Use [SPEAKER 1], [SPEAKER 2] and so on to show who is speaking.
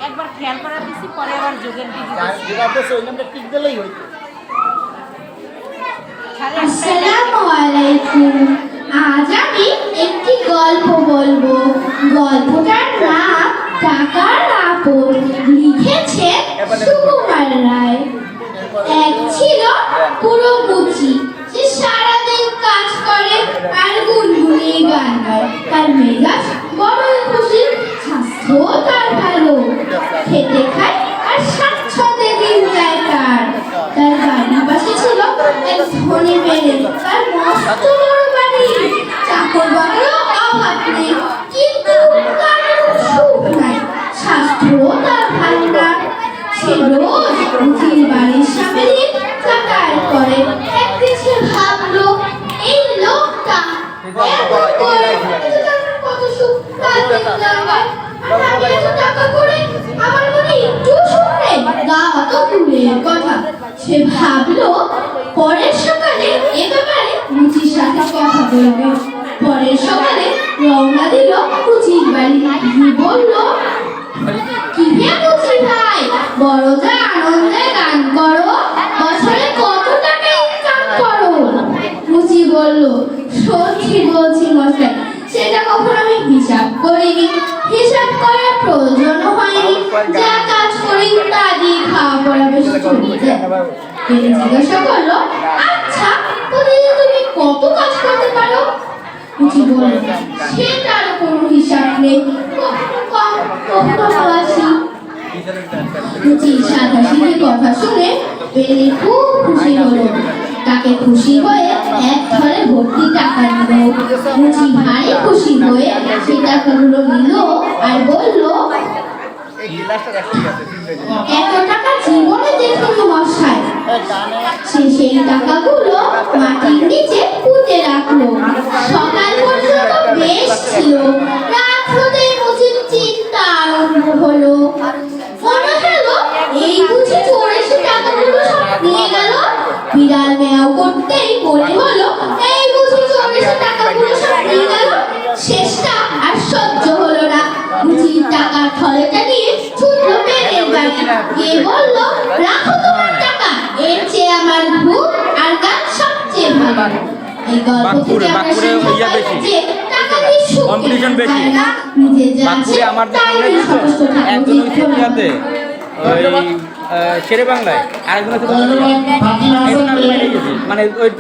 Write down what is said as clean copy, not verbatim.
[SPEAKER 1] একবার খেয়াল করা দিছি, পরে আবার যোগেন
[SPEAKER 2] যেটা আছে ওই নামটা টিক দিলেই হইতো।
[SPEAKER 3] আসসালামু আলাইকুম। আজ আমি একটি গল্প বলবো। গল্পটার নাম টাকার আপদ। লিখেছে সুকুমার রায়। এক ছিল পুরো মুচি, সে সারাদিন কাজ করে আর গুনগুনিয়ে গান গায়। তার মেজাজ বড়ই খুশি, স্বাস্থ্য তার ভালো, খেতে খায় আর স্বাচ্ছন্দ্যে দিন যায় তার। তার বাড়ির পাশে ছিল এক ধনী মেয়ে, তার মস্ত বড় বাড়ি, চাকর বাকরও অভাব নেই, কিন্তু তার সুখ নাই, স্বাস্থ্য তার ভালো না। সে রোজ মুচির বাড়ির সামনে দিয়ে যাতায়াত করে। একদিন সে ভাবলো, এই লোকটা এত করে কত সুখ, তার জায়গায় আর আমি এত টাকা করে আমার মনে একটু সুখ নেই, গা অত দূরের কথা। সে ভাবলো পরের সকালে এ ব্যাপারে মুচির সাথে কথা বলবে। পরের সকালে রওনা দিল মুচির বাড়ি। গিয়ে বলল, কি হে মুচি ভাই, বড় যা আনন্দে গান করো, বছরে কত টাকা ইনকাম করো? মুচি বলল, সত্যি বলছি মশাই, সেটা কখনো আমি হিসাব করিনি, হিসাব করার প্রয়োজন হয়নি, যা কাজ করি তা দিয়ে খাওয়া পড়া বেশ চলে যায়। জিজ্ঞাসা করলো, আচ্ছা প্রতিদিন তুমি কত কাজ করতে পারো? মুচি বলল, সেটারও কোনো হিসাব নেই, কখনো কম কখনো বেশি। মুচির সাদাসিধে কথা শুনে পেলে খুব খুশি হলো। তাকে খুশি হয়ে এক থলে ভর্তি টাকা দিল। মুচি ভারী খুশি হয়ে সে টাকাগুলো নিল আর বলল, এত টাকা জীবনে দেখিনি মশাই। সে সেই টাকাগুলো মাটির নিচে পুঁতে রাখলো। সকাল পর্যন্ত বেশ ছিল, রাত হতেই মুচির চিন্তা আরম্ভ হলো। মনে হলো, এই বুঝি চোর এসে টাকাগুলো সব নিয়ে গেল। বিড়াল মেয়াও করতেই মনে হলো, এই বুঝি চোর এসে টাকাগুলো সব নিয়ে গেল। শেষটা আর সহ্য হলো না। মুচি টাকার থলেটা নিয়ে ছুটলো পেনের বাড়ি। গিয়ে বলল, রাখো তোমার টাকা, এর চেয়ে আমার ভূত আর গান সবচেয়ে ভালো। এই গল্প থেকে আমরা শিখতে পারি যে টাকা দিয়ে সুখ কেনা যায় না, নিজে যা আছে তাই নিয়ে সন্তুষ্ট থাকা উচিত।
[SPEAKER 4] শেরে বাংলায় আরেকজন আছে, মানে ওই